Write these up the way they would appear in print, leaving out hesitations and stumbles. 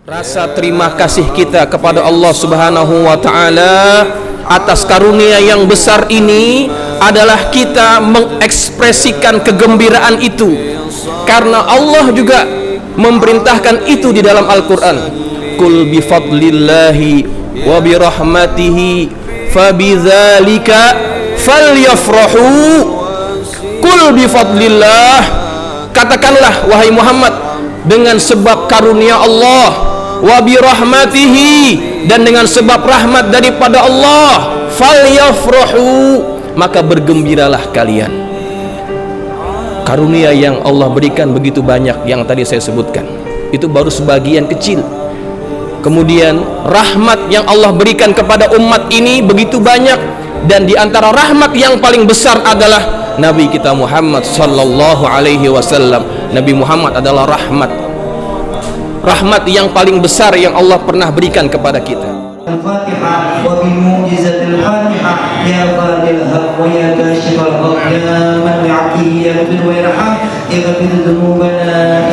Rasa terima kasih kita kepada Allah Subhanahu wa taala atas karunia yang besar ini adalah kita mengekspresikan kegembiraan itu, karena Allah juga memerintahkan itu di dalam Al-Qur'an. Qul bi fadlillahi wa bi rahmatihi fabidzalika falyafrahu. Qul bi fadlillah, katakanlah wahai Muhammad, dengan sebab karunia Allah, wa bi rahmatihi, dan dengan sebab rahmat daripada Allah, falyafrahu, maka bergembiralah kalian. Karunia yang Allah berikan begitu banyak yang tadi saya sebutkan, itu baru sebagian kecil. Kemudian rahmat yang Allah berikan kepada umat ini begitu banyak, dan di antara rahmat yang paling besar adalah Nabi kita Muhammad sallallahu alaihi wasallam. Nabi Muhammad adalah rahmat yang paling besar yang Allah pernah berikan kepada kita. Al-Fatihah wa bi mu'jizatil Fatihah ya fadil haq wa ya kashifal haq ya man ya'ti yaghfir wa yarham yaghfir dhunubana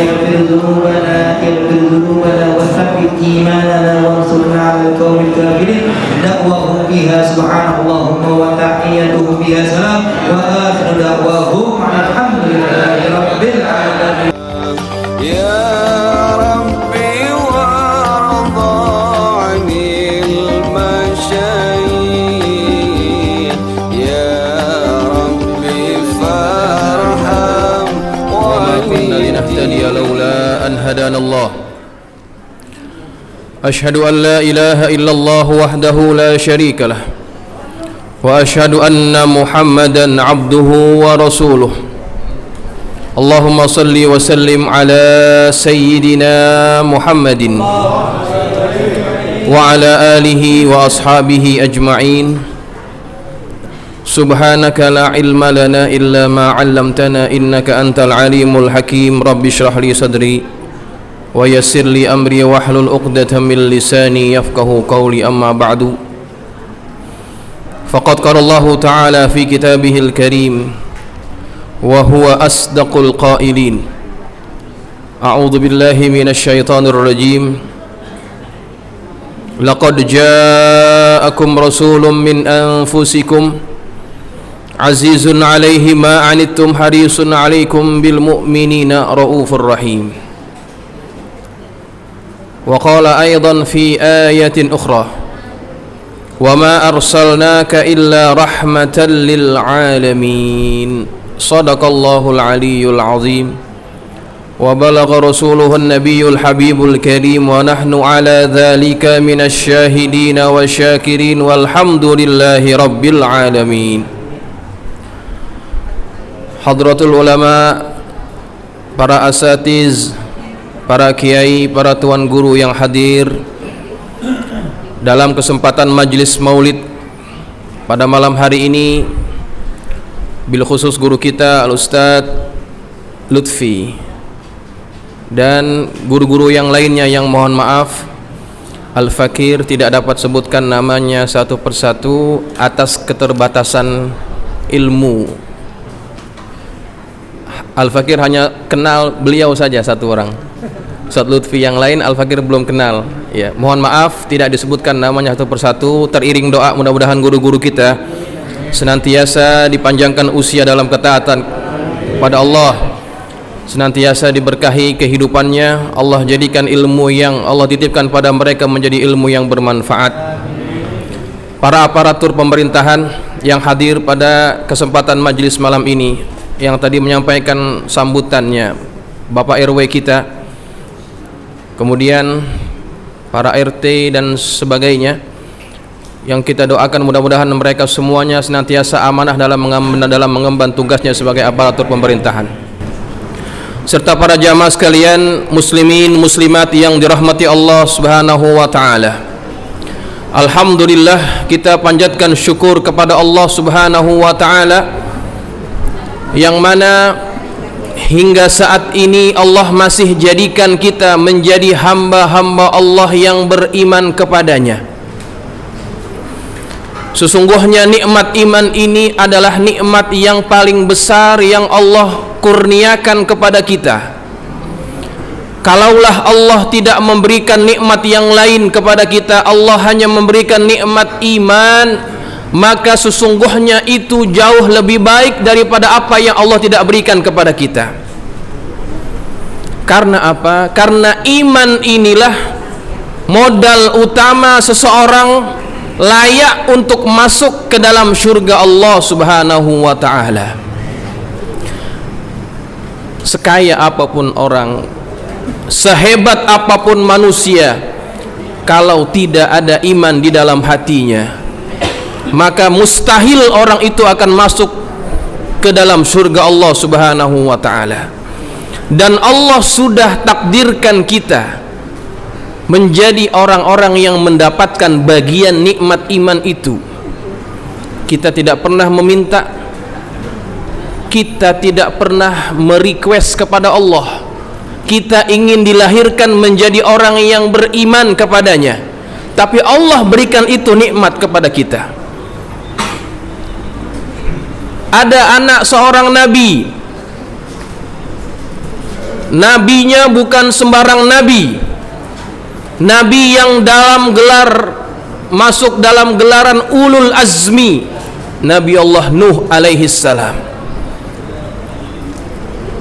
wa thabbit imanana wa ansurna 'alal qawmil kafirin. Da'wahum biha subhanallahumma wa tahiyyatuhum biha salam wa akhiru da'wahum alhamdulillahi rabbil alamin. Ya هدانا الله أشهد أن لا إله إلا الله وحده لا شريك له وأشهد أن محمدا عبده ورسوله اللهم صل وسلم على سيدنا محمد وعلى آله وأصحابه أجمعين سبحانك لا علم لنا إلا ما علمتنا إنك أنت العليم الحكيم رب اشرح لي صدري ويسر لي أمري واحلل عقدة من لساني يفقهوا قولي أما بعد فقد قال الله تعالى في كتابه الكريم وهو أصدق القائلين أعوذ بالله من الشيطان الرجيم لقد جاءكم رسول من أنفسكم عزيز عليه ما عنتم حريص عليكم بالمؤمنين رؤوف رحيم وقال أيضا في آية أخرى وما أرسلناك إلا رحمة للعالمين صدق الله العلي العظيم وبلغ رسوله النبي الحبيب الكريم ونحن على ذلك من الشاهدين والشاكرين والحمد لله رب العالمين. Hadratul ulama, para asatiz, para kiai, para tuan guru yang hadir dalam kesempatan majlis maulid pada malam hari ini, bil khusus guru kita Al-Ustadz Lutfi dan guru-guru yang lainnya yang mohon maaf Al-Fakir tidak dapat sebutkan namanya satu persatu atas keterbatasan ilmu. Al-Fakir hanya kenal beliau saja satu orang, Ustadz Lutfi, yang lain Al-Fakir belum kenal. Ya, mohon maaf tidak disebutkan namanya satu persatu. Teriring doa mudah-mudahan guru-guru kita senantiasa dipanjangkan usia dalam ketaatan pada Allah, senantiasa diberkahi kehidupannya, Allah jadikan ilmu yang Allah titipkan pada mereka menjadi ilmu yang bermanfaat. Para aparatur pemerintahan yang hadir pada kesempatan majelis malam ini, yang tadi menyampaikan sambutannya Bapak RW kita, kemudian para RT dan sebagainya, yang kita doakan mudah-mudahan mereka semuanya senantiasa amanah dalam mengemban tugasnya sebagai aparatur pemerintahan, serta para jamaah sekalian muslimin muslimat yang dirahmati Allah Subhanahu wa taala. Alhamdulillah, kita panjatkan syukur kepada Allah Subhanahu wa taala yang mana hingga saat ini Allah masih jadikan kita menjadi hamba-hamba Allah yang beriman kepadanya. Sesungguhnya nikmat iman ini adalah nikmat yang paling besar yang Allah kurniakan kepada kita. Kalaulah Allah tidak memberikan nikmat yang lain kepada kita, Allah hanya memberikan nikmat iman, maka sesungguhnya itu jauh lebih baik daripada apa yang Allah tidak berikan kepada kita. Karena apa? Karena iman inilah modal utama seseorang layak untuk masuk ke dalam surga Allah Subhanahu wa ta'ala. Sekaya apapun orang, sehebat apapun manusia, kalau tidak ada iman di dalam hatinya, maka mustahil orang itu akan masuk ke dalam surga Allah Subhanahu wa ta'ala. Dan Allah sudah takdirkan kita menjadi orang-orang yang mendapatkan bagian nikmat iman itu. Kita tidak pernah meminta, kita tidak pernah merequest kepada Allah. Kita ingin dilahirkan menjadi orang yang beriman kepadanya, tapi Allah berikan itu nikmat kepada kita. Ada anak seorang nabi, nabinya bukan sembarang nabi, nabi yang masuk dalam gelaran ulul azmi, Nabi Allah Nuh alaihi salam.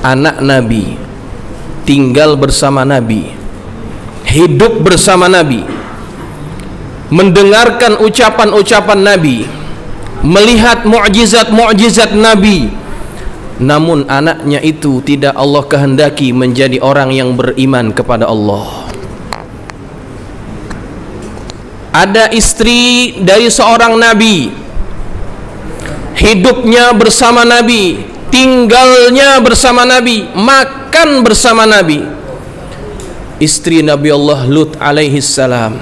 Anak nabi, tinggal bersama nabi, hidup bersama nabi, mendengarkan ucapan-ucapan nabi, melihat mukjizat-mukjizat nabi. Namun anaknya itu tidak Allah kehendaki menjadi orang yang beriman kepada Allah. Ada istri dari seorang nabi, hidupnya bersama nabi, tinggalnya bersama nabi, makan bersama nabi, istri Nabi Allah Lut alaihi salam.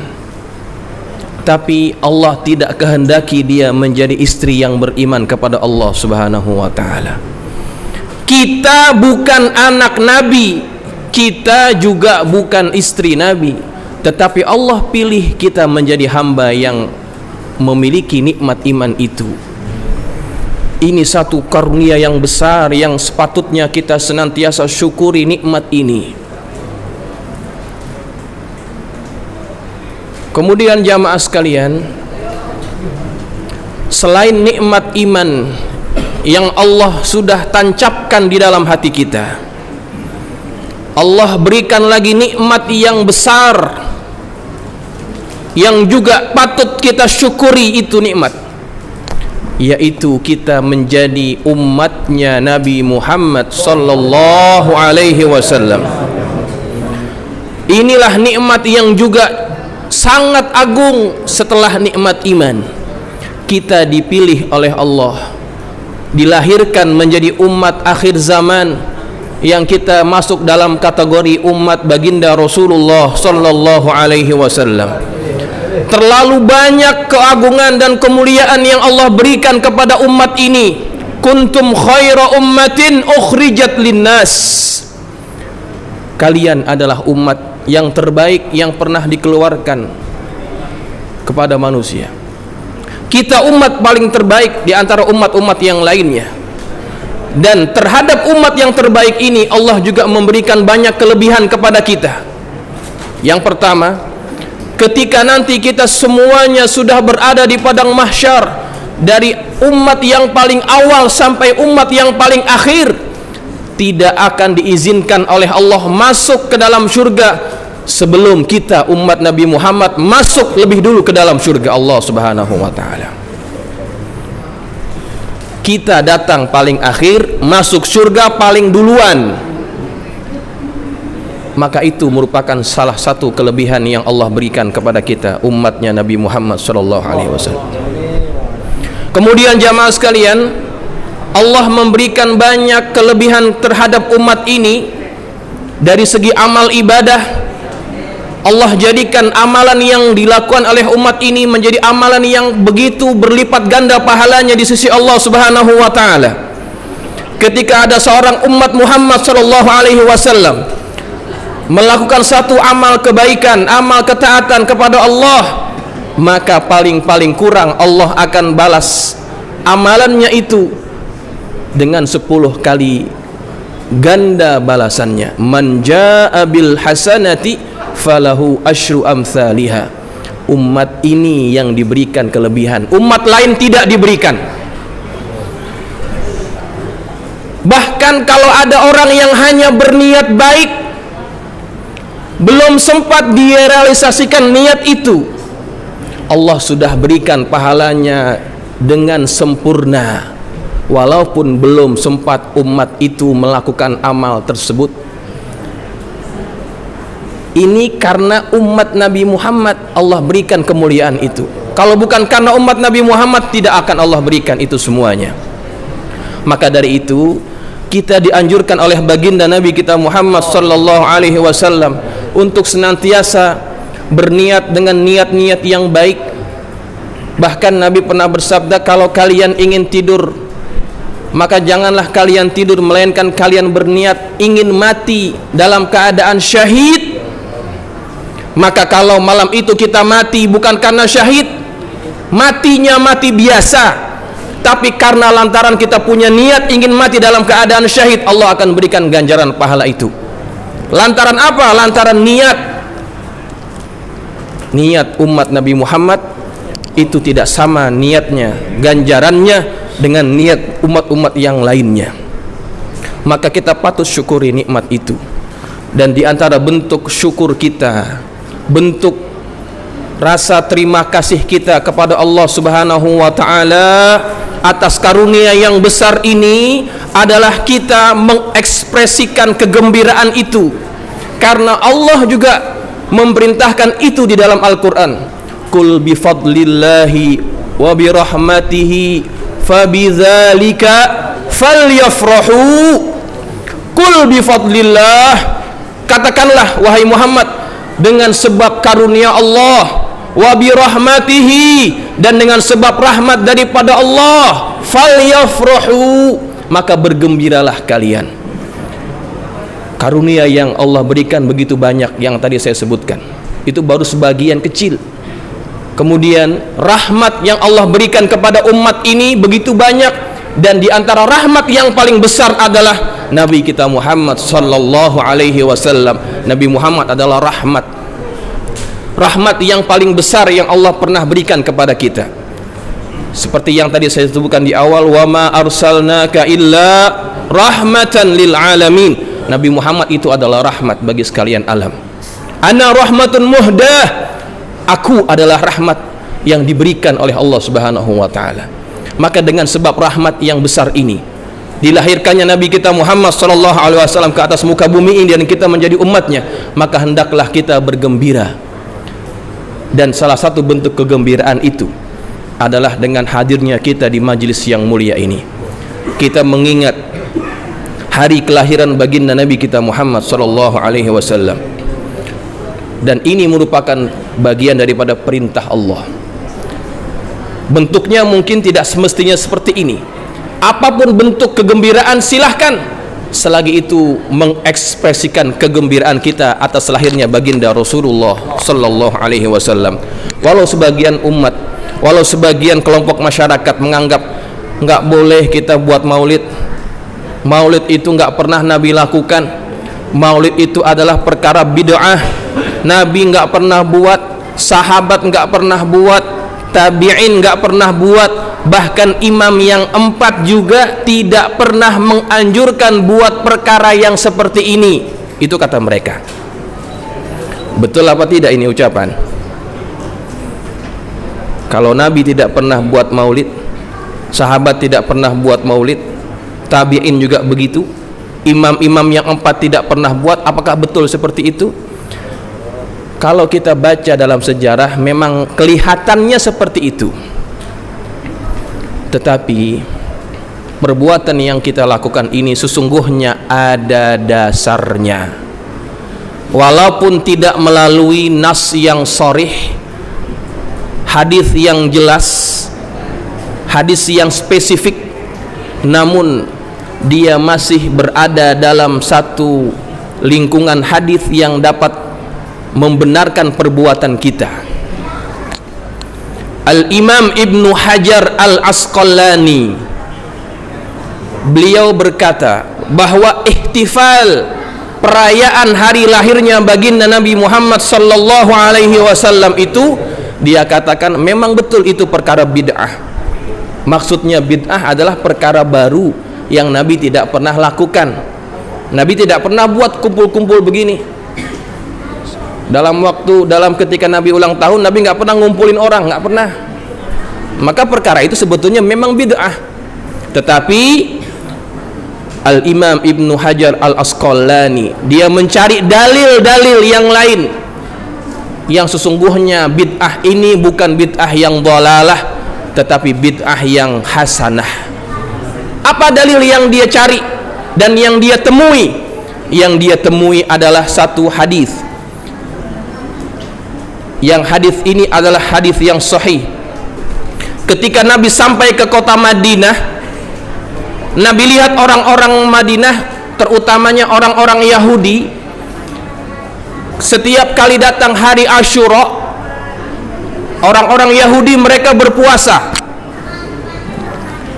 Tapi Allah tidak kehendaki dia menjadi istri yang beriman kepada Allah Subhanahu wa ta'ala. Kita bukan anak nabi, kita juga bukan istri nabi, tetapi Allah pilih kita menjadi hamba yang memiliki nikmat iman itu. Ini satu karunia yang besar yang sepatutnya kita senantiasa syukuri nikmat ini. Kemudian jamaah sekalian, selain nikmat iman yang Allah sudah tancapkan di dalam hati kita, Allah berikan lagi nikmat yang besar yang juga patut kita syukuri itu nikmat, yaitu kita menjadi umatnya Nabi Muhammad sallallahu alaihi wasallam. Inilah nikmat yang juga sangat agung setelah nikmat iman. Kita dipilih oleh Allah, dilahirkan menjadi umat akhir zaman, yang kita masuk dalam kategori umat baginda Rasulullah sallallahu alaihi wasallam. Terlalu banyak keagungan dan kemuliaan yang Allah berikan kepada umat ini. Kuntum khaira ummatin ukhrijat linnas. Kalian adalah umat yang terbaik yang pernah dikeluarkan kepada manusia. Kita umat paling terbaik di antara umat-umat yang lainnya. Dan terhadap umat yang terbaik ini Allah juga memberikan banyak kelebihan kepada kita. Yang pertama, ketika nanti kita semuanya sudah berada di padang mahsyar, dari umat yang paling awal sampai umat yang paling akhir, tidak akan diizinkan oleh Allah masuk ke dalam surga sebelum kita umat Nabi Muhammad masuk lebih dulu ke dalam surga Allah Subhanahu wa ta'ala. Kita datang paling akhir, masuk surga paling duluan. Maka itu merupakan salah satu kelebihan yang Allah berikan kepada kita, umatnya Nabi Muhammad sallallahu alaihi wasallam. Kemudian jamaah sekalian, Allah memberikan banyak kelebihan terhadap umat ini. Dari segi amal ibadah, Allah jadikan amalan yang dilakukan oleh umat ini menjadi amalan yang begitu berlipat ganda pahalanya di sisi Allah Subhanahu wa ta'ala. Ketika ada seorang umat Muhammad sallallahu alaihi wasallam melakukan satu amal kebaikan, amal ketaatan kepada Allah, maka paling kurang Allah akan balas amalannya itu dengan 10 kali ganda balasannya. Man jaa bil hasanati falahu asyru amsalihha. Umat ini yang diberikan kelebihan, umat lain tidak diberikan. Bahkan kalau ada orang yang hanya berniat baik, belum sempat dia realisasikan niat itu, Allah sudah berikan pahalanya dengan sempurna, walaupun belum sempat umat itu melakukan amal tersebut. Ini karena umat Nabi Muhammad Allah berikan kemuliaan itu. Kalau bukan karena umat Nabi Muhammad, tidak akan Allah berikan itu semuanya. Maka dari itu kita dianjurkan oleh baginda Nabi kita Muhammad sallallahu alaihi wasallam untuk senantiasa berniat dengan niat-niat yang baik. Bahkan Nabi pernah bersabda, kalau kalian ingin tidur, maka janganlah kalian tidur melainkan kalian berniat ingin mati dalam keadaan syahid. Maka kalau malam itu kita mati bukan karena syahid, matinya mati biasa, tapi karena lantaran kita punya niat ingin mati dalam keadaan syahid, Allah akan berikan ganjaran pahala itu. Lantaran apa? Lantaran niat umat Nabi Muhammad itu tidak sama niatnya, ganjarannya dengan niat umat-umat yang lainnya. Maka kita patut syukuri nikmat itu. Dan di antara bentuk syukur kita, bentuk rasa terima kasih kita kepada Allah Subhanahu wa taala atas karunia yang besar ini adalah kita mengekspresikan kegembiraan itu, karena Allah juga memerintahkan itu di dalam Al-Qur'an. Qul bi fadlillahi wa bi rahmatihi fabidzalika falyafrahu. Qul bi fadlillah, katakanlah wahai Muhammad, dengan sebab karunia Allah, wa bi rahmatihi, dan dengan sebab rahmat daripada Allah, falyafrahu, maka bergembiralah kalian. Karunia yang Allah berikan begitu banyak yang tadi saya sebutkan, itu baru sebagian kecil. Kemudian rahmat yang Allah berikan kepada umat ini begitu banyak, dan di antara rahmat yang paling besar adalah Nabi kita Muhammad sallallahu alaihi wasallam. Nabi Muhammad adalah rahmat yang paling besar yang Allah pernah berikan kepada kita. Seperti yang tadi saya sebutkan di awal, wa ma arsalnaka illa rahmatan lil alamin. Nabi Muhammad itu adalah rahmat bagi sekalian alam. Ana rahmatun muhdah, aku adalah rahmat yang diberikan oleh Allah Subhanahu wa taala. Maka dengan sebab rahmat yang besar ini, dilahirkannya Nabi kita Muhammad sallallahu alaihi wasallam ke atas muka bumi ini dan kita menjadi umatnya, maka hendaklah kita bergembira. Dan salah satu bentuk kegembiraan itu adalah dengan hadirnya kita di majelis yang mulia ini. Kita mengingat hari kelahiran baginda Nabi kita Muhammad sallallahu alaihi wasallam. Dan ini merupakan bagian daripada perintah Allah. Bentuknya mungkin tidak semestinya seperti ini. Apapun bentuk kegembiraan silahkan, selagi itu mengekspresikan kegembiraan kita atas lahirnya baginda Rasulullah sallallahu alaihi wasallam. Walau sebagian umat, walau sebagian kelompok masyarakat menganggap nggak boleh kita buat maulid, maulid itu nggak pernah Nabi lakukan, maulid itu adalah perkara bid'ah, Nabi nggak pernah buat, sahabat nggak pernah buat, tabi'in nggak pernah buat, bahkan imam yang 4 juga tidak pernah menganjurkan buat perkara yang seperti ini. Itu kata mereka. Betul apa tidak ini ucapan? Kalau Nabi tidak pernah buat maulid, sahabat tidak pernah buat maulid, tabi'in juga begitu, imam-imam yang 4 tidak pernah buat, apakah betul seperti itu? Kalau kita baca dalam sejarah memang kelihatannya seperti itu, tetapi perbuatan yang kita lakukan ini sesungguhnya ada dasarnya, walaupun tidak melalui nas yang sharih, hadis yang jelas, hadis yang spesifik, namun dia masih berada dalam satu lingkungan hadis yang dapat membenarkan perbuatan kita. Al-Imam Ibnu Hajar Al-Asqalani, beliau berkata, bahwa ihtifal perayaan hari lahirnya baginda Nabi Muhammad sallallahu alaihi wasallam itu dia katakan memang betul itu perkara bid'ah. Maksudnya bid'ah adalah perkara baru yang Nabi tidak pernah lakukan. Nabi tidak pernah buat kumpul-kumpul begini. Dalam ketika Nabi ulang tahun, Nabi nggak pernah ngumpulin orang, nggak pernah. Maka perkara itu sebetulnya memang bid'ah. Tetapi Al-Imam Ibnu Hajar Al-Asqalani dia mencari dalil-dalil yang lain yang sesungguhnya bid'ah ini bukan bid'ah yang dhalalah, tetapi bid'ah yang hasanah. Apa dalil yang dia cari dan yang dia temui? Yang dia temui adalah satu hadis. Yang hadis ini adalah hadis yang sahih. Ketika Nabi sampai ke kota Madinah, Nabi lihat orang-orang Madinah, terutamanya orang-orang Yahudi, setiap kali datang hari Asyura, orang-orang Yahudi mereka berpuasa.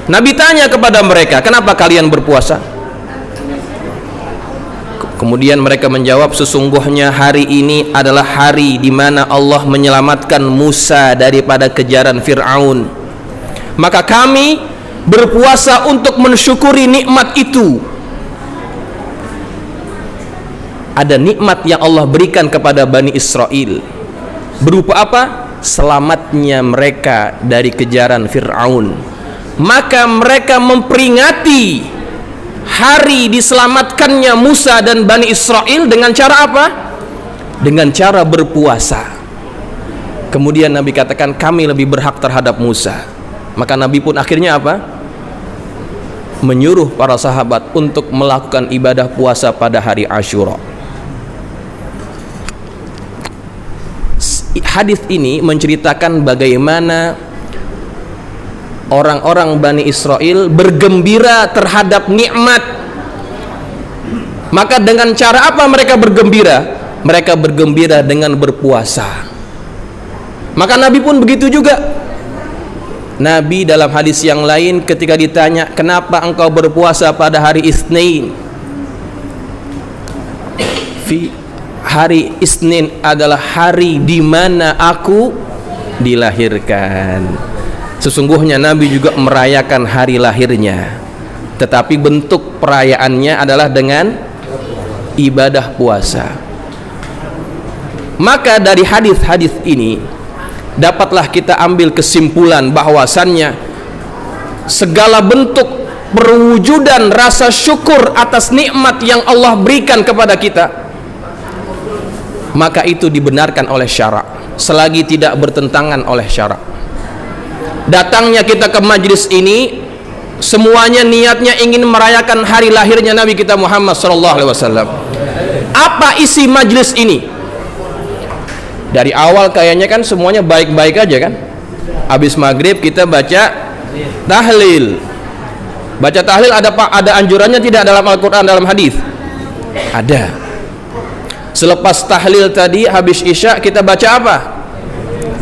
Nabi tanya kepada mereka, kenapa kalian berpuasa? Kemudian mereka menjawab, sesungguhnya hari ini adalah hari di mana Allah menyelamatkan Musa daripada kejaran Fir'aun. Maka kami berpuasa untuk mensyukuri nikmat itu. Ada nikmat yang Allah berikan kepada Bani Israel. Berupa apa? Selamatnya mereka dari kejaran Fir'aun. Maka mereka memperingati hari diselamatkannya Musa dan Bani Israel dengan cara apa? Dengan cara berpuasa. Kemudian Nabi katakan kami lebih berhak terhadap Musa. Maka Nabi pun akhirnya apa? Menyuruh para sahabat untuk melakukan ibadah puasa pada hari Asyura. Hadis ini menceritakan bagaimana orang-orang Bani Israel bergembira terhadap nikmat. Maka dengan cara apa mereka bergembira? Mereka bergembira dengan berpuasa. Maka Nabi pun begitu juga. Nabi dalam hadis yang lain ketika ditanya, kenapa engkau berpuasa pada hari Isnin? Hari Isnin adalah hari di mana aku dilahirkan. Sesungguhnya Nabi juga merayakan hari lahirnya, tetapi bentuk perayaannya adalah dengan ibadah puasa. Maka dari hadis-hadis ini dapatlah kita ambil kesimpulan bahwasannya segala bentuk perwujudan rasa syukur atas nikmat yang Allah berikan kepada kita, maka itu dibenarkan oleh syarak selagi tidak bertentangan oleh syarak. Datangnya kita ke majlis ini semuanya niatnya ingin merayakan hari lahirnya Nabi kita Muhammad SAW. Apa isi majlis ini? Dari awal kayaknya kan semuanya baik-baik aja kan. Habis maghrib kita baca tahlil. Baca tahlil ada anjurannya tidak dalam Al-Quran, dalam hadis? Ada. Selepas tahlil tadi habis isya kita baca apa?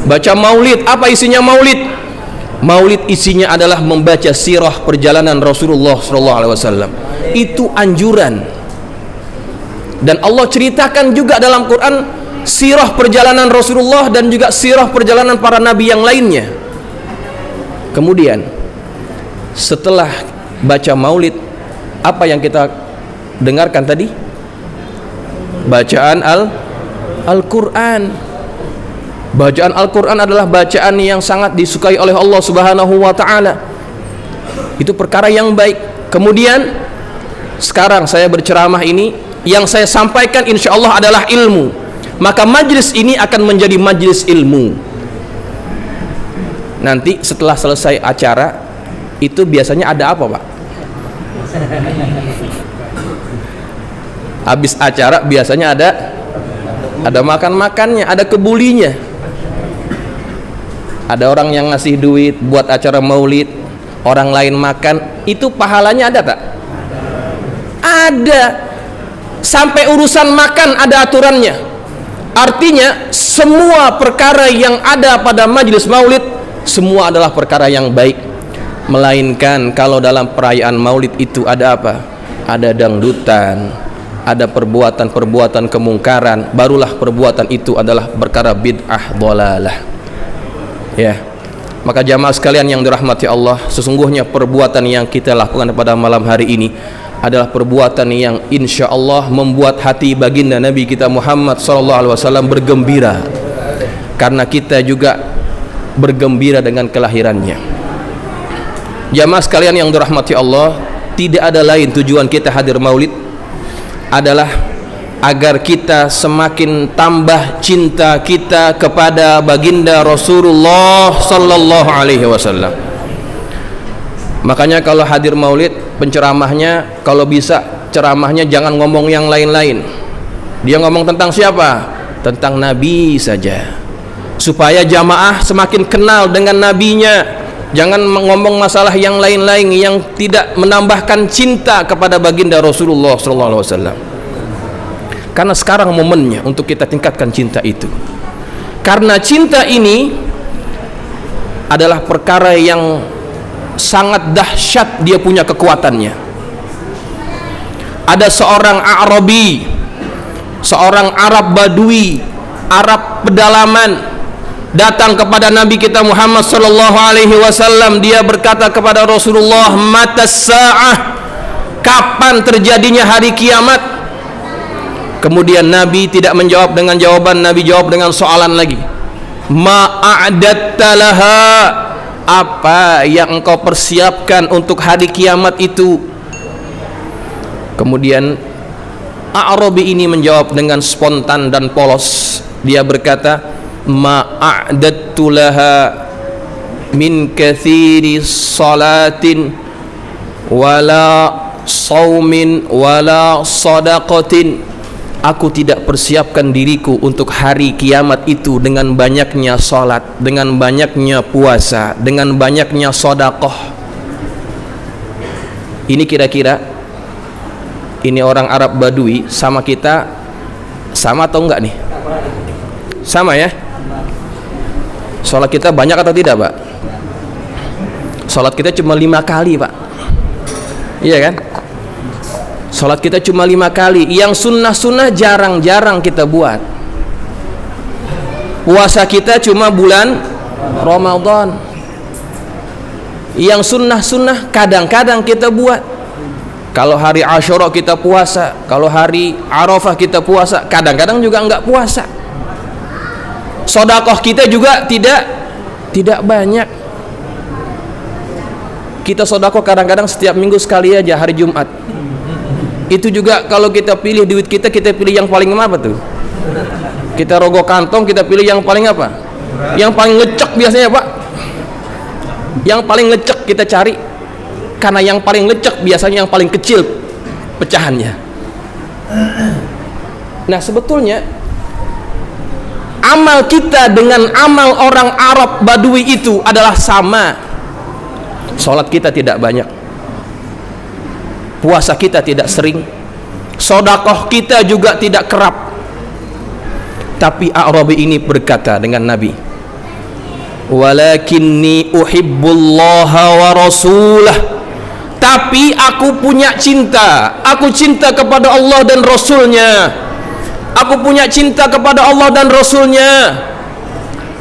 Baca maulid. Apa isinya maulid? Maulid isinya adalah membaca sirah perjalanan Rasulullah SAW. Itu anjuran. Dan Allah ceritakan juga dalam Quran sirah perjalanan Rasulullah dan juga sirah perjalanan para nabi yang lainnya. Kemudian setelah baca maulid, apa yang kita dengarkan tadi? Bacaan Al-Quran. Bacaan Al-Quran adalah bacaan yang sangat disukai oleh Allah Subhanahu wa ta'ala. Itu perkara yang baik. Kemudian sekarang saya berceramah ini, yang saya sampaikan insya Allah adalah ilmu. Maka majlis ini akan menjadi majlis ilmu. Nanti setelah selesai acara itu biasanya ada apa, Pak? Habis acara biasanya ada makan-makannya, ada kebulinya. Ada orang yang ngasih duit buat acara maulid, orang lain makan, itu pahalanya ada tak? Ada. Sampai urusan makan ada aturannya. Artinya semua perkara yang ada pada majlis maulid semua adalah perkara yang baik. Melainkan kalau dalam perayaan maulid itu ada apa? ada dangdutan, ada perbuatan-perbuatan kemungkaran, barulah perbuatan itu adalah perkara bid'ah dhalalah. Ya. Maka jamaah sekalian yang dirahmati Allah, sesungguhnya perbuatan yang kita lakukan pada malam hari ini adalah perbuatan yang insya Allah membuat hati baginda Nabi kita Muhammad SAW bergembira, karena kita juga bergembira dengan kelahirannya. Jamaah sekalian yang dirahmati Allah, tidak ada lain tujuan kita hadir maulid adalah agar kita semakin tambah cinta kita kepada baginda Rasulullah sallallahu alaihi wasallam. Makanya kalau hadir maulid, penceramahnya kalau bisa ceramahnya jangan ngomong yang lain-lain. Dia ngomong tentang siapa? Tentang Nabi saja, supaya jamaah semakin kenal dengan nabinya. Jangan ngomong masalah yang lain-lain yang tidak menambahkan cinta kepada baginda Rasulullah sallallahu alaihi wasallam. Karena sekarang momennya untuk kita tingkatkan cinta itu. Karena cinta ini adalah perkara yang sangat dahsyat, dia punya kekuatannya. Ada seorang Arabi, seorang Arab Badui, Arab pedalaman, datang kepada Nabi kita Muhammad sallallahu alaihi wasallam. Dia berkata kepada Rasulullah, "Matas sa'ah?" Kapan terjadinya hari kiamat? Kemudian Nabi tidak menjawab dengan jawaban, Nabi jawab dengan soalan lagi. Ma'adatta laha? Apa yang engkau persiapkan untuk hari kiamat itu? Kemudian Arabi ini menjawab dengan spontan dan polos. Dia berkata, ma'adattu laha min kathiri salatin wala saumin wala sadaqatin. Aku tidak persiapkan diriku untuk hari kiamat itu dengan banyaknya salat, dengan banyaknya puasa, dengan banyaknya sedekah. Ini kira-kira ini orang Arab Badui sama kita, sama atau enggak nih? Sama ya? Salat kita banyak atau tidak, Pak? Salat kita cuma 5 kali, Pak. Iya kan? Salat kita cuma 5 kali. Yang sunnah-sunnah jarang-jarang kita buat. Puasa kita cuma bulan Ramadan. Yang sunnah-sunnah kadang-kadang kita buat. Kalau hari Asyura kita puasa, kalau hari Arafah kita puasa, kadang-kadang juga enggak puasa. Sedekah kita juga tidak banyak. Kita sedekah kadang-kadang setiap minggu sekali aja, hari Jumat. Itu juga kalau kita pilih duit kita pilih yang paling apa tuh? Kita rogoh kantong, kita pilih yang paling apa? Yang paling ngecek biasanya, Pak. Yang paling ngecek kita cari, karena yang paling ngecek biasanya yang paling kecil pecahannya. Nah, sebetulnya amal kita dengan amal orang Arab Badui itu adalah sama. Salat kita tidak banyak, puasa kita tidak sering, sedekah kita juga tidak kerap. Tapi Arabi ini berkata dengan Nabi, walakinni uhibbullaha wa rasulah. Tapi aku punya cinta, aku cinta kepada Allah dan Rasulnya. Aku punya cinta kepada Allah dan Rasulnya.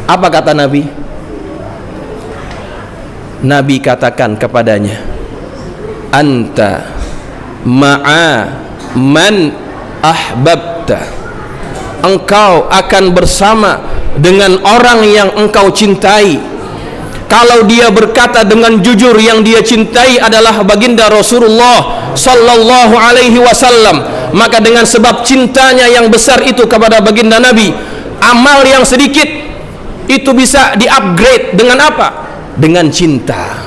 Apa kata Nabi? Nabi katakan kepadanya, anta ma'a man ahbabta. Engkau akan bersama dengan orang yang engkau cintai. Kalau dia berkata dengan jujur yang dia cintai adalah baginda Rasulullah sallallahu alaihi wasallam, maka dengan sebab cintanya yang besar itu kepada baginda Nabi, amal yang sedikit itu bisa di-upgrade dengan apa? Dengan cinta.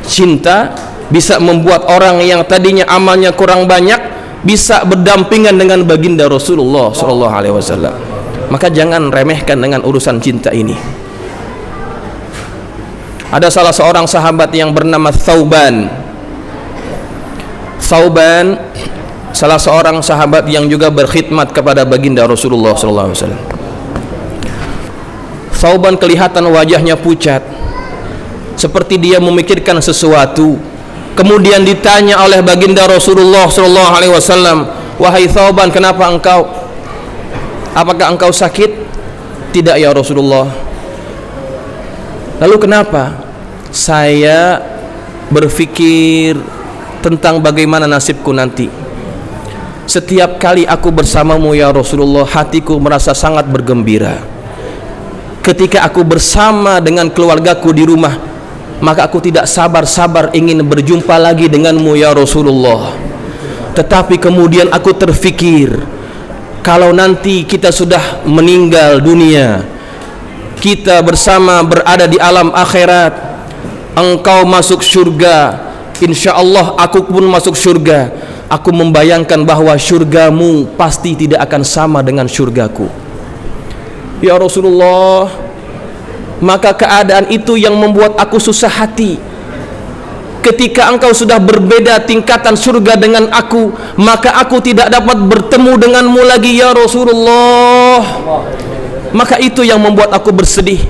Cinta bisa membuat orang yang tadinya amalnya kurang banyak bisa berdampingan dengan baginda Rasulullah sallallahu alaihi wasallam. Maka jangan remehkan dengan urusan cinta ini. Ada salah seorang sahabat yang bernama Thauban. Thauban salah seorang sahabat yang juga berkhidmat kepada baginda Rasulullah sallallahu alaihi wasallam. Thauban kelihatan wajahnya pucat, seperti dia memikirkan sesuatu. Kemudian ditanya oleh baginda Rasulullah sallallahu alaihi wasallam, "Wahai Thauban, kenapa engkau? Apakah engkau sakit?" "Tidak ya Rasulullah." "Lalu kenapa?" "Saya berpikir tentang bagaimana nasibku nanti. Setiap kali aku bersamamu ya Rasulullah, hatiku merasa sangat bergembira. Ketika aku bersama dengan keluargaku di rumah, maka aku tidak sabar-sabar ingin berjumpa lagi denganmu ya Rasulullah. Tetapi kemudian aku terfikir, kalau nanti kita sudah meninggal dunia, kita bersama berada di alam akhirat, engkau masuk surga, insya Allah aku pun masuk surga. Aku membayangkan bahwa surgamu pasti tidak akan sama dengan surgaku. Ya Rasulullah, maka keadaan itu yang membuat aku susah hati. Ketika engkau sudah berbeda tingkatan surga dengan aku, maka aku tidak dapat bertemu denganmu lagi ya Rasulullah. Maka itu yang membuat aku bersedih."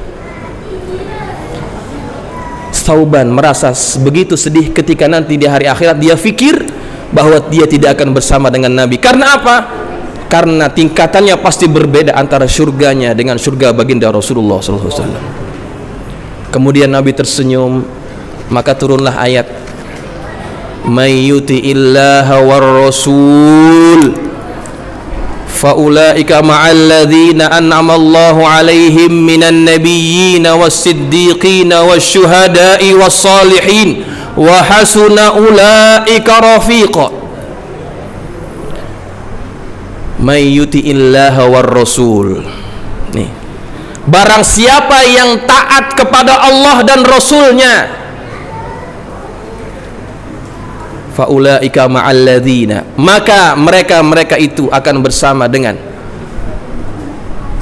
Thauban merasa begitu sedih ketika nanti di hari akhirat dia fikir bahwa dia tidak akan bersama dengan Nabi. Karena apa? Karena tingkatannya pasti berbeda antara surganya dengan surga baginda Rasulullah SAW. Kemudian Nabi tersenyum, maka turunlah ayat, "May yuti'illaha war rasul faulaika ma'al ladzina an'ama Allahu 'alaihim minan nabiyyin was-siddiqin wasyuhada'i was-salihin wa hasuna ulaika rafiqa." May yuti'illaha war rasul. Nih, barang siapa yang taat kepada Allah dan Rasulnya, faulaika ma'al ladzina, maka mereka itu akan bersama dengan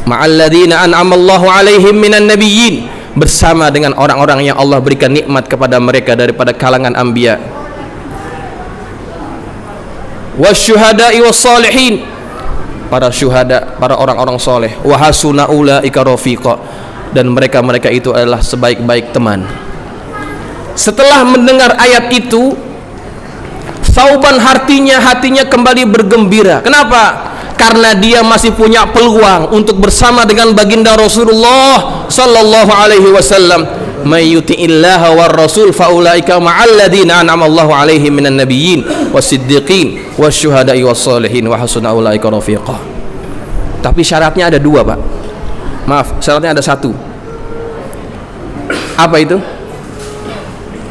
ma'al ladzina an'amallahu 'alaihim minan nabiyyin, bersama dengan orang-orang yang Allah berikan nikmat kepada mereka daripada kalangan anbiya, wasyuhada'i wassalihin, para syuhada, para orang-orang soleh, wa hasuna ulaika rafiqa, dan mereka itu adalah sebaik-baik teman. Setelah mendengar ayat itu, Thauban hatinya kembali bergembira. Kenapa? Karena dia masih punya peluang untuk bersama dengan baginda Rasulullah sallallahu alaihi wasallam. May yuti'illaha war rasul faulaika ma'al ladzina an'ama Allahu 'alaihim minan nabiyyin was-siddiqin wasyuhada'i was-salihin wa hasuna ulaika rafiqa. Tapi syaratnya ada dua, Pak. Maaf, syaratnya ada satu. Apa itu?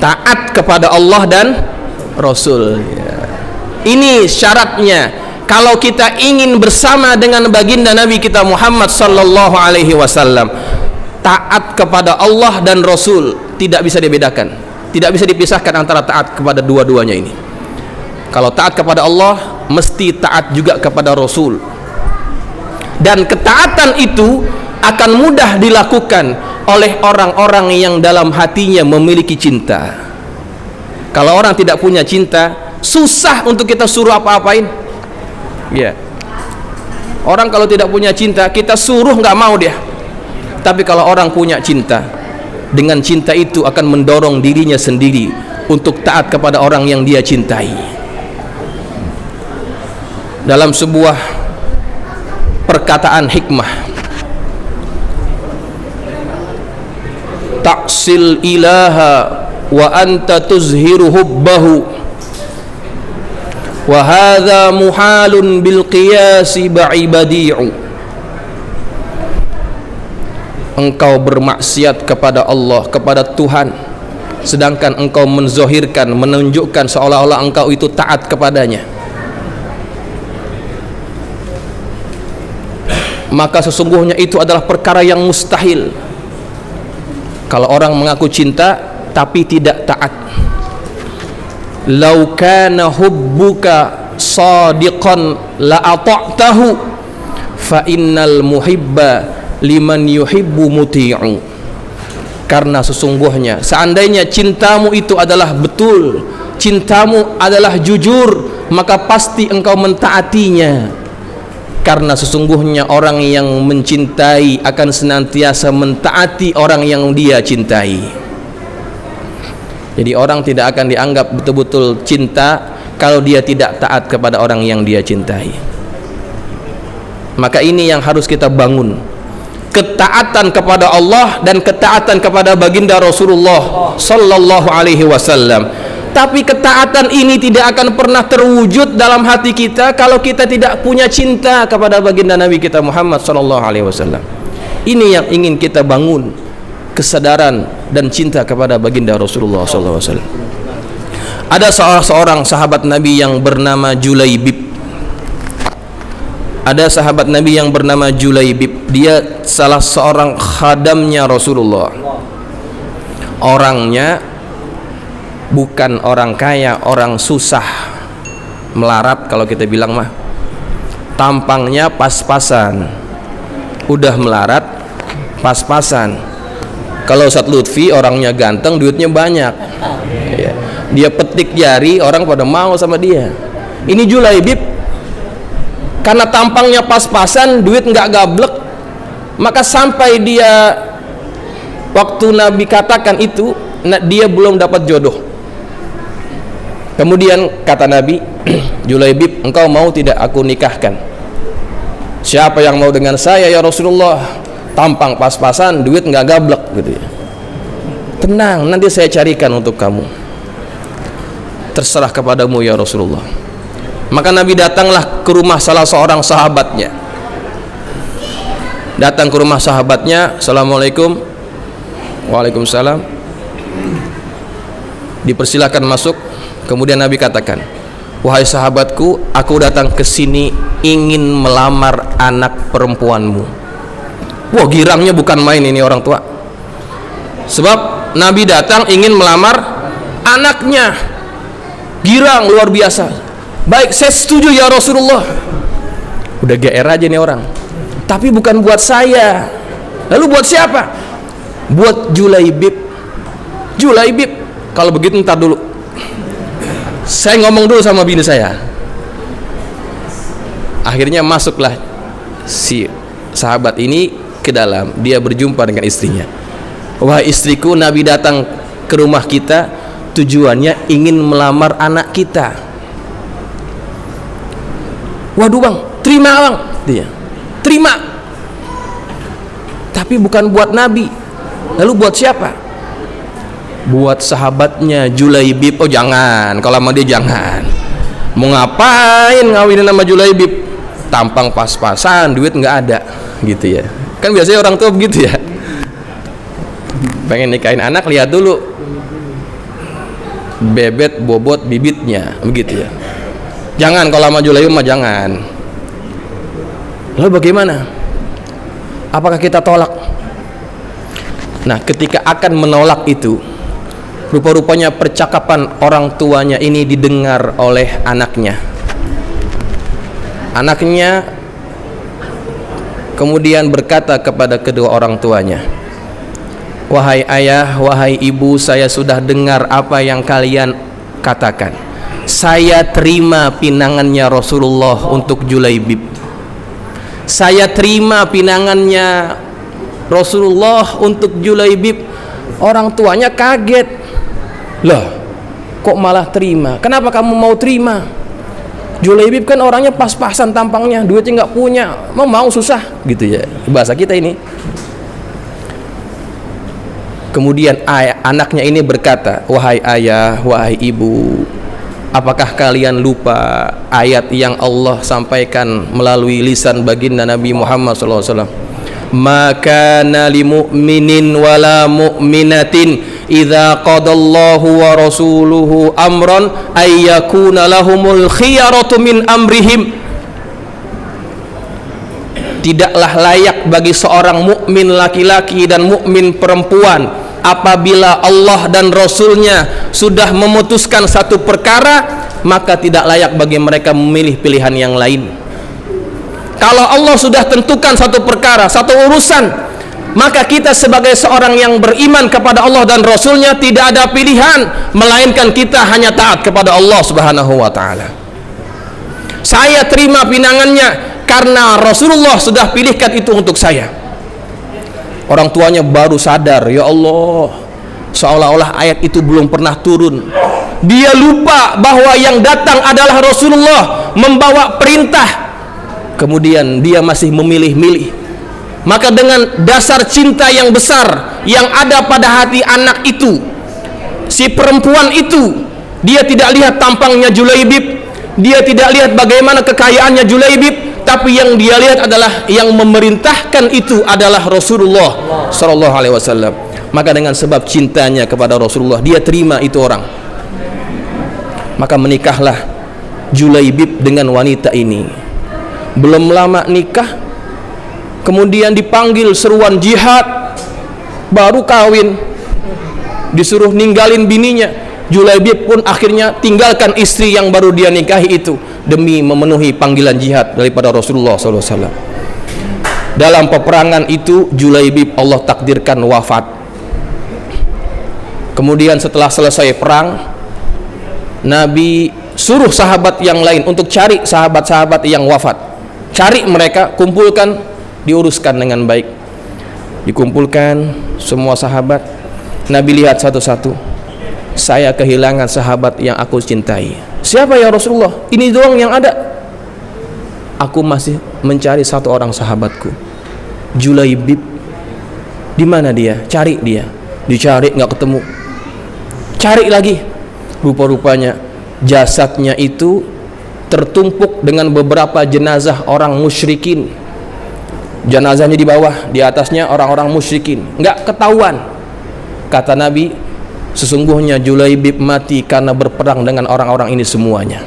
Taat kepada Allah dan Rasul. Ini syaratnya. Kalau kita ingin bersama dengan baginda Nabi kita Muhammad sallallahu alaihi wasallam, taat kepada Allah dan Rasul tidak bisa dibedakan, tidak bisa dipisahkan antara taat kepada dua-duanya ini. Kalau taat kepada Allah, mesti taat juga kepada Rasul, dan ketaatan itu akan mudah dilakukan oleh orang-orang yang dalam hatinya memiliki cinta. Kalau orang tidak punya cinta, susah untuk kita suruh apa-apain. Ya, orang kalau tidak punya cinta, kita suruh nggak mau dia. Tapi kalau orang punya cinta, dengan cinta itu akan mendorong dirinya sendiri untuk taat kepada orang yang dia cintai. Dalam sebuah perkataan hikmah, taksil ilaha wa anta tuzhiru hubbahu wa hadha muhalun bil qiyasi ba'ibadi'u. Engkau bermaksiat kepada Allah, kepada Tuhan, sedangkan engkau menzohirkan, menunjukkan seolah-olah engkau itu taat kepadanya, maka sesungguhnya itu adalah perkara yang mustahil. Kalau orang mengaku cinta tapi tidak taat. Lau kana hubbuka sadiqan la ata'tahu fa innal muhibba liman yuhibbu muti'u. Karena sesungguhnya seandainya cintamu itu adalah betul, cintamu adalah jujur, maka pasti engkau mentaatinya. Karena sesungguhnya orang yang mencintai akan senantiasa mentaati orang yang dia cintai. Jadi orang tidak akan dianggap betul-betul cinta kalau dia tidak taat kepada orang yang dia cintai. Maka ini yang harus kita bangun, ketaatan kepada Allah dan ketaatan kepada baginda Rasulullah sallallahu alaihi wasallam. Tapi ketaatan ini tidak akan pernah terwujud dalam hati kita kalau kita tidak punya cinta kepada baginda Nabi kita Muhammad sallallahu alaihi wasallam. Ini yang ingin kita bangun, kesadaran dan cinta kepada baginda Rasulullah sallallahu alaihi wasallam. Ada seorang sahabat Nabi yang bernama Julaibib. Ada sahabat Nabi yang bernama Julaibib. Dia salah seorang khadamnya Rasulullah. Orangnya bukan orang kaya, orang susah, melarat kalau kita bilang mah. Tampangnya pas-pasan, udah melarat, pas-pasan. Kalau Ustadz Lutfi orangnya ganteng, duitnya banyak, dia petik jari, orang pada mau sama dia. Ini Julaibib, karena tampangnya pas-pasan, duit nggak gablek, maka sampai dia waktu Nabi katakan itu, dia belum dapat jodoh. Kemudian kata Nabi, Julaibib, engkau mau tidak aku nikahkan? Siapa yang mau dengan saya ya Rasulullah? Tampang pas-pasan, duit nggak gablek gitu ya. Tenang, nanti saya carikan untuk kamu. Terserah kepadamu ya Rasulullah. Maka Nabi datanglah ke rumah salah seorang sahabatnya. Datang ke rumah sahabatnya, Assalamualaikum. Waalaikumsalam. Dipersilakan masuk. Kemudian Nabi katakan, wahai sahabatku, aku datang ke sini ingin melamar anak perempuanmu. Wah, girangnya bukan main ini orang tua. Sebab Nabi datang ingin melamar anaknya. Girang luar biasa. Baik, saya setuju ya Rasulullah. Udah GR aja nih orang. Tapi bukan buat saya. Lalu buat siapa? Buat Julaibib. Julaibib, kalau begitu ntar dulu. Saya ngomong dulu sama bini saya. Akhirnya masuklah si sahabat ini ke dalam. Dia berjumpa dengan istrinya. Wahai istriku, Nabi datang ke rumah kita tujuannya ingin melamar anak kita. Waduh bang, terima bang, dia terima. Tapi bukan buat Nabi. Lalu buat siapa? Buat sahabatnya Julaibib. Oh jangan, kalau sama dia jangan. Mau ngapain ngawinin sama Julaibib? Tampang pas-pasan, duit nggak ada, gitu ya. Kan biasanya orang tua begitu ya. Pengen nikahin anak, lihat dulu bebet, bobot, bibitnya, begitu ya. Jangan kalau sama Julaibib mah jangan. Lalu bagaimana? Apakah kita tolak? Nah, ketika akan menolak itu, rupa-rupanya percakapan orang tuanya ini didengar oleh anaknya. Anaknya kemudian berkata kepada kedua orang tuanya, wahai ayah, wahai ibu, saya sudah dengar apa yang kalian katakan. Saya terima pinangannya Rasulullah untuk Julaibib. Saya terima pinangannya Rasulullah untuk Julaibib. Orang tuanya kaget. Loh, kok malah terima? Kenapa kamu mau terima? Julaibib kan orangnya pas-pasan tampangnya, duitnya nggak punya, mau susah gitu ya, bahasa kita ini. Kemudian anaknya ini berkata, wahai ayah, wahai ibu, apakah kalian lupa ayat yang Allah sampaikan melalui lisan baginda Nabi Muhammad SAW? Maka nali mu'minin wala mu'minatin idza qadallahu wa rasuluhu amran ayyakuna lahumul khiyaratu min amrihim. Tidaklah layak bagi seorang mukmin laki-laki dan mukmin perempuan apabila Allah dan Rasulnya sudah memutuskan satu perkara, maka tidak layak bagi mereka memilih pilihan yang lain. Kalau Allah sudah tentukan satu perkara, satu urusan, maka kita sebagai seorang yang beriman kepada Allah dan Rasulnya tidak ada pilihan melainkan kita hanya taat kepada Allah Subhanahu wa ta'ala. Saya terima pinangannya karena Rasulullah sudah pilihkan itu untuk saya. Orang tuanya baru sadar, ya Allah, seolah-olah ayat itu belum pernah turun. Dia lupa bahwa yang datang adalah Rasulullah membawa perintah, kemudian dia masih memilih-milih. Maka dengan dasar cinta yang besar yang ada pada hati anak itu, si perempuan itu, dia tidak lihat tampangnya Julaibib, dia tidak lihat bagaimana kekayaannya Julaibib, tapi yang dia lihat adalah yang memerintahkan itu adalah Rasulullah sallallahu alaihi wasallam. Maka dengan sebab cintanya kepada Rasulullah, dia terima itu orang. Maka menikahlah Julaibib dengan wanita ini. Belum lama nikah, kemudian dipanggil seruan jihad, baru kawin, disuruh ninggalin bininya. Julaibib pun akhirnya tinggalkan istri yang baru dia nikahi itu demi memenuhi panggilan jihad daripada Rasulullah SAW. Dalam peperangan itu Julaibib Allah takdirkan wafat. Kemudian setelah selesai perang, Nabi suruh sahabat yang lain untuk cari sahabat-sahabat yang wafat. Cari mereka, kumpulkan, diuruskan dengan baik. Dikumpulkan semua sahabat. Nabi lihat satu-satu. Saya kehilangan sahabat yang aku cintai. Siapa ya Rasulullah? Ini doang yang ada. Aku masih mencari satu orang sahabatku, Julaibib. Di mana dia? Cari dia. Dicari nggak ketemu. Cari lagi. Rupa-rupanya jasadnya itu tertumpuk dengan beberapa jenazah orang musyrikin. Jenazahnya di bawah, di atasnya orang-orang musyrikin. Nggak ketahuan. Kata Nabi, sesungguhnya Julaibib mati karena berperang dengan orang-orang ini semuanya.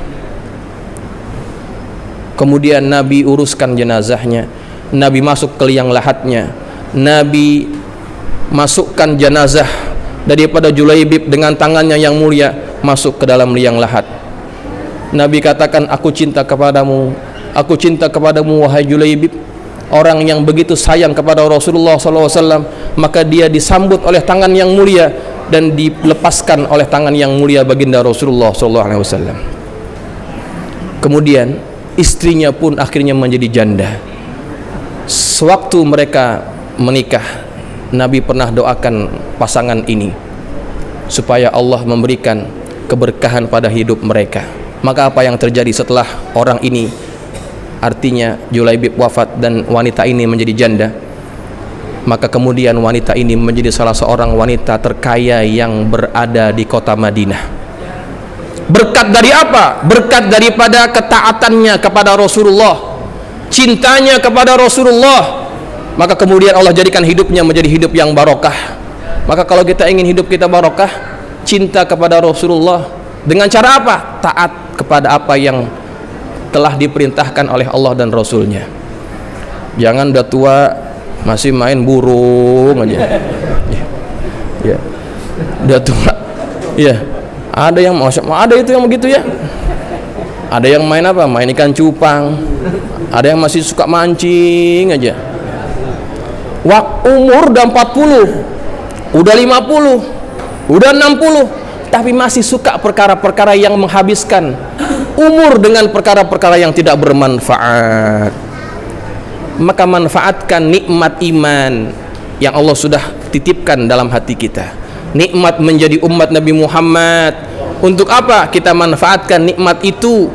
Kemudian Nabi uruskan jenazahnya. Nabi masuk ke liang lahatnya. Nabi masukkan jenazah daripada Julaibib dengan tangannya yang mulia masuk ke dalam liang lahat. Nabi katakan, aku cinta kepadamu, aku cinta kepadamu wahai Julaibib. Orang yang begitu sayang kepada Rasulullah SAW, maka dia disambut oleh tangan yang mulia dan dilepaskan oleh tangan yang mulia baginda Rasulullah SAW. Kemudian istrinya pun akhirnya menjadi janda. Sewaktu mereka menikah, Nabi pernah doakan pasangan ini supaya Allah memberikan keberkahan pada hidup mereka. Maka apa yang terjadi setelah orang ini, artinya Julaibib wafat dan wanita ini menjadi janda, maka kemudian wanita ini menjadi salah seorang wanita terkaya yang berada di kota Madinah. Berkat dari apa? Berkat daripada ketaatannya kepada Rasulullah, cintanya kepada Rasulullah. Maka kemudian Allah jadikan hidupnya menjadi hidup yang barokah. Maka kalau kita ingin hidup kita barokah, cinta kepada Rasulullah dengan cara apa? Taat kepada apa yang telah diperintahkan oleh Allah dan Rasulnya. Jangan udah tua masih main burung aja. Ya. Udah tua. Ya. Ada yang ada itu yang begitu ya. Ada yang main apa? Main ikan cupang. Ada yang masih suka mancing aja. Umur udah 40, udah 50, udah 60, tapi masih suka perkara-perkara yang menghabiskan umur dengan perkara-perkara yang tidak bermanfaat. Maka manfaatkan nikmat iman yang Allah sudah titipkan dalam hati kita. Nikmat menjadi umat Nabi Muhammad. Untuk apa kita manfaatkan nikmat itu?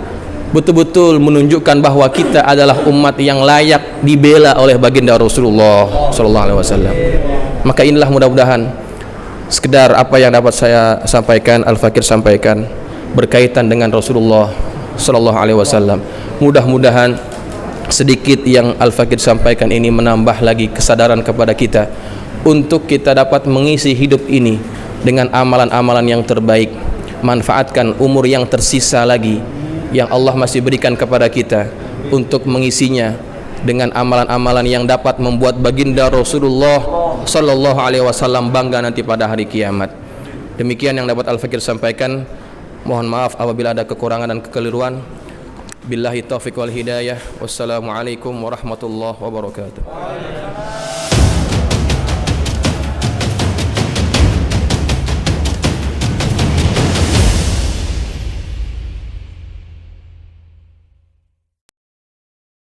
Betul-betul menunjukkan bahwa kita adalah umat yang layak dibela oleh baginda Rasulullah sallallahu alaihi wasallam. Maka inilah mudah-mudahan sekedar apa yang dapat saya sampaikan, Al-Fakir sampaikan berkaitan dengan Rasulullah sallallahu alaihi wasallam. Mudah-mudahan sedikit yang Al-Fakir sampaikan ini menambah lagi kesadaran kepada kita untuk kita dapat mengisi hidup ini dengan amalan-amalan yang terbaik. Manfaatkan umur yang tersisa lagi yang Allah masih berikan kepada kita untuk mengisinya dengan amalan-amalan yang dapat membuat baginda Rasulullah sallallahu alaihi wasallam bangga nanti pada hari kiamat. Demikian yang dapat Al-Fakir sampaikan. Mohon maaf apabila ada kekurangan dan kekeliruan. Billahi taufiq wal hidayah. Wassalamualaikum warahmatullahi wabarakatuh.